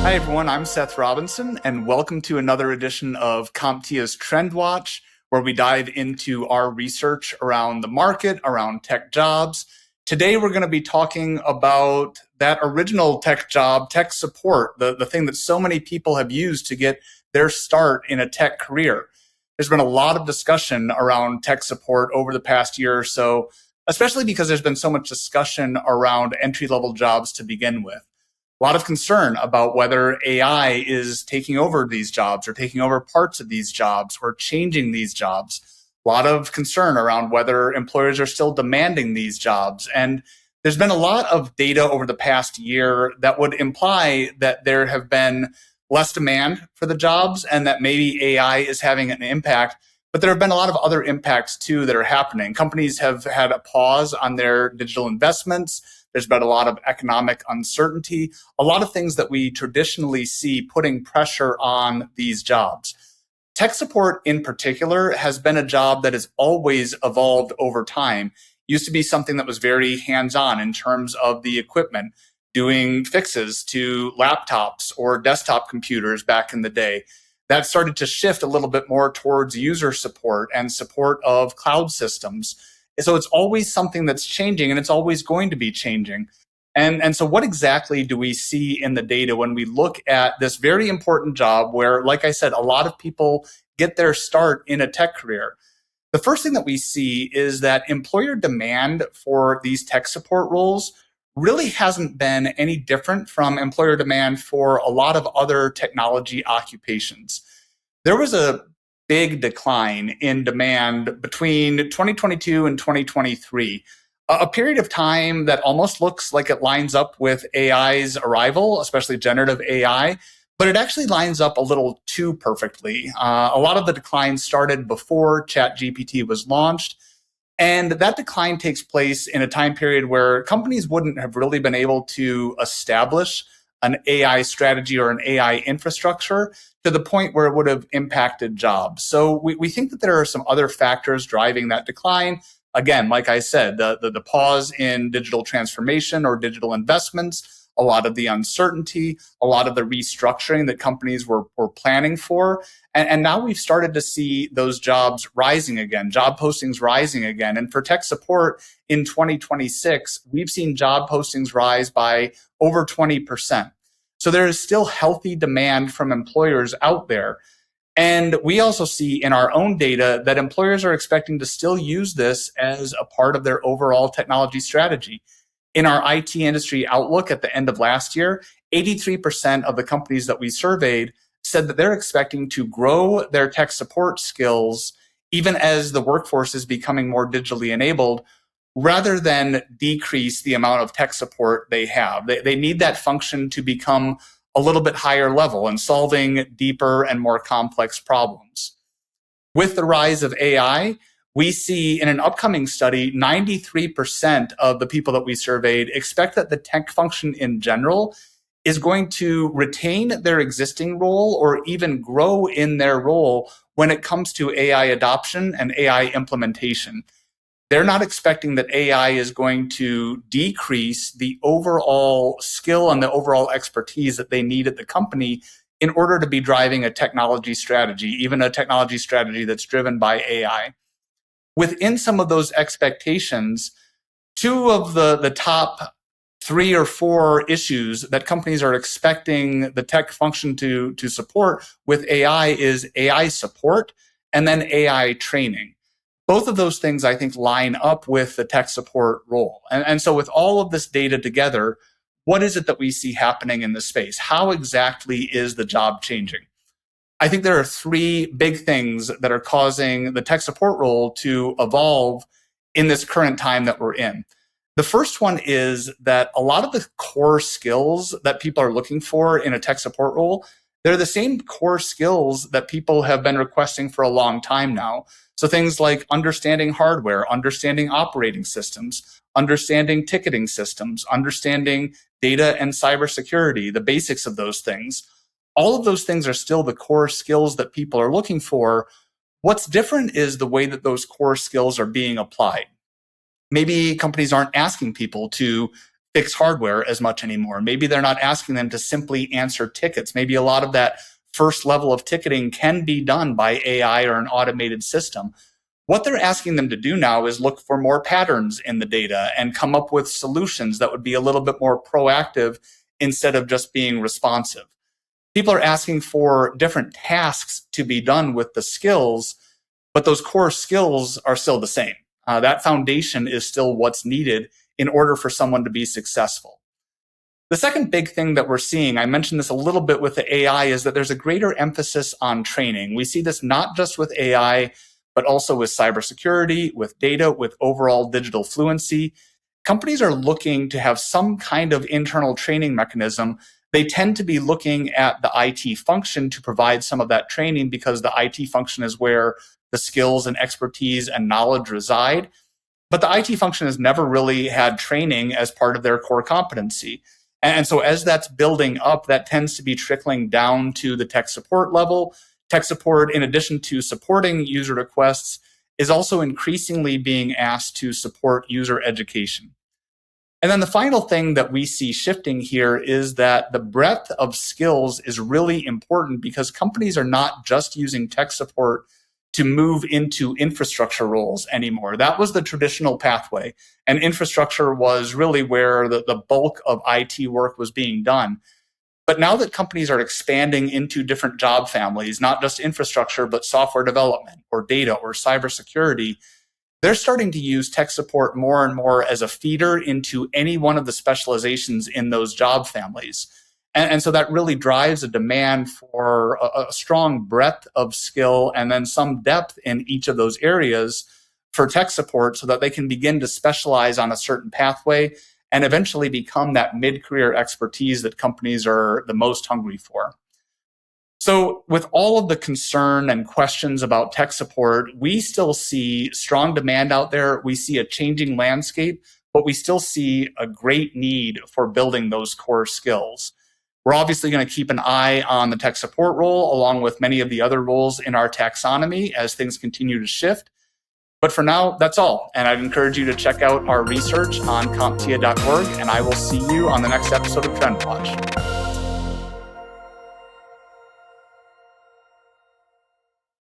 Hi, everyone. I'm Seth Robinson, and welcome to another edition of CompTIA's Trend Watch, where we dive into our research around the market, around tech jobs. Today, we're going to be talking about that original tech job, tech support, the thing that so many people have used to get their start in a tech career. There's been a lot of discussion around tech support over the past year or so, especially because there's been so much discussion around entry-level jobs to begin with. A lot of concern about whether AI is taking over these jobs or taking over parts of these jobs or changing these jobs. A lot of concern around whether employers are still demanding these jobs. And there's been a lot of data over the past year that would imply that there have been less demand for the jobs and that maybe AI is having an impact. But there have been a lot of other impacts too that are happening. Companies have had a pause on their digital investments. There's been a lot of economic uncertainty, a lot of things that we traditionally see putting pressure on these jobs. Tech support in particular has been a job that has always evolved over time. Used to be something that was very hands-on in terms of the equipment, doing fixes to laptops or desktop computers back in the day. That started to shift a little bit more towards user support and support of cloud systems. So it's always something that's changing, and it's always going to be changing. And so what exactly do we see in the data when we look at this very important job where, like I said, a lot of people get their start in a tech career? The first thing that we see is that employer demand for these tech support roles really hasn't been any different from employer demand for a lot of other technology occupations. There was a big decline in demand between 2022 and 2023, a period of time that almost looks like it lines up with AI's arrival, especially generative AI, but it actually lines up a little too perfectly. A lot of the decline started before ChatGPT was launched, and that decline takes place in a time period where companies wouldn't have really been able to establish an AI strategy or an AI infrastructure to the point where it would have impacted jobs. So we think that there are some other factors driving that decline. Again, like I said, the pause in digital transformation or digital investments, a lot of the uncertainty, a lot of the restructuring that companies were planning for. And now we've started to see those jobs rising again, job postings rising again. And for tech support in 2026, we've seen job postings rise by over 20%. So there is still healthy demand from employers out there. And we also see in our own data that employers are expecting to still use this as a part of their overall technology strategy. In our IT industry outlook at the end of last year, 83% of the companies that we surveyed said that they're expecting to grow their tech support skills even as the workforce is becoming more digitally enabled, rather than decrease the amount of tech support they have. They need that function to become a little bit higher level and solving deeper and more complex problems. With the rise of AI, we see in an upcoming study, 93% of the people that we surveyed expect that the tech function in general is going to retain their existing role or even grow in their role when it comes to AI adoption and AI implementation. They're not expecting that AI is going to decrease the overall skill and the overall expertise that they need at the company in order to be driving a technology strategy, even a technology strategy that's driven by AI. Within some of those expectations, two of the top 3 or 4 issues that companies are expecting the tech function to support with AI is AI support and then AI training. Both of those things, I think, line up with the tech support role. And so with all of this data together, what is it that we see happening in the space? How exactly is the job changing? I think there are 3 big things that are causing the tech support role to evolve in this current time that we're in. The first one is that a lot of the core skills that people are looking for in a tech support role, they're the same core skills that people have been requesting for a long time now. So things like understanding hardware, understanding operating systems, understanding ticketing systems, understanding data and cybersecurity, the basics of those things. All of those things are still the core skills that people are looking for. What's different is the way that those core skills are being applied. Maybe companies aren't asking people to fix hardware as much anymore. Maybe they're not asking them to simply answer tickets. Maybe a lot of that first level of ticketing can be done by AI or an automated system. What they're asking them to do now is look for more patterns in the data and come up with solutions that would be a little bit more proactive instead of just being responsive. People are asking for different tasks to be done with the skills, but those core skills are still the same. That foundation is still what's needed in order for someone to be successful. The second big thing that we're seeing, I mentioned this a little bit with the AI, is that there's a greater emphasis on training. We see this not just with AI, but also with cybersecurity, with data, with overall digital fluency. Companies are looking to have some kind of internal training mechanism. They tend to be looking at the IT function to provide some of that training because the IT function is where the skills and expertise and knowledge reside. But the IT function has never really had training as part of their core competency. And so as that's building up, that tends to be trickling down to the tech support level. Tech support, in addition to supporting user requests, is also increasingly being asked to support user education. And then the final thing that we see shifting here is that the breadth of skills is really important because companies are not just using tech support to move into infrastructure roles anymore. That was the traditional pathway. And infrastructure was really where the bulk of IT work was being done. But now that companies are expanding into different job families, not just infrastructure, but software development or data or cybersecurity, they're starting to use tech support more and more as a feeder into any one of the specializations in those job families. And so that really drives a demand for a strong breadth of skill and then some depth in each of those areas for tech support so that they can begin to specialize on a certain pathway and eventually become that mid-career expertise that companies are the most hungry for. So with all of the concern and questions about tech support, we still see strong demand out there. We see a changing landscape, but we still see a great need for building those core skills. We're obviously going to keep an eye on the tech support role, along with many of the other roles in our taxonomy as things continue to shift. But for now, that's all. And I'd encourage you to check out our research on CompTIA.org, and I will see you on the next episode of TrendWatch.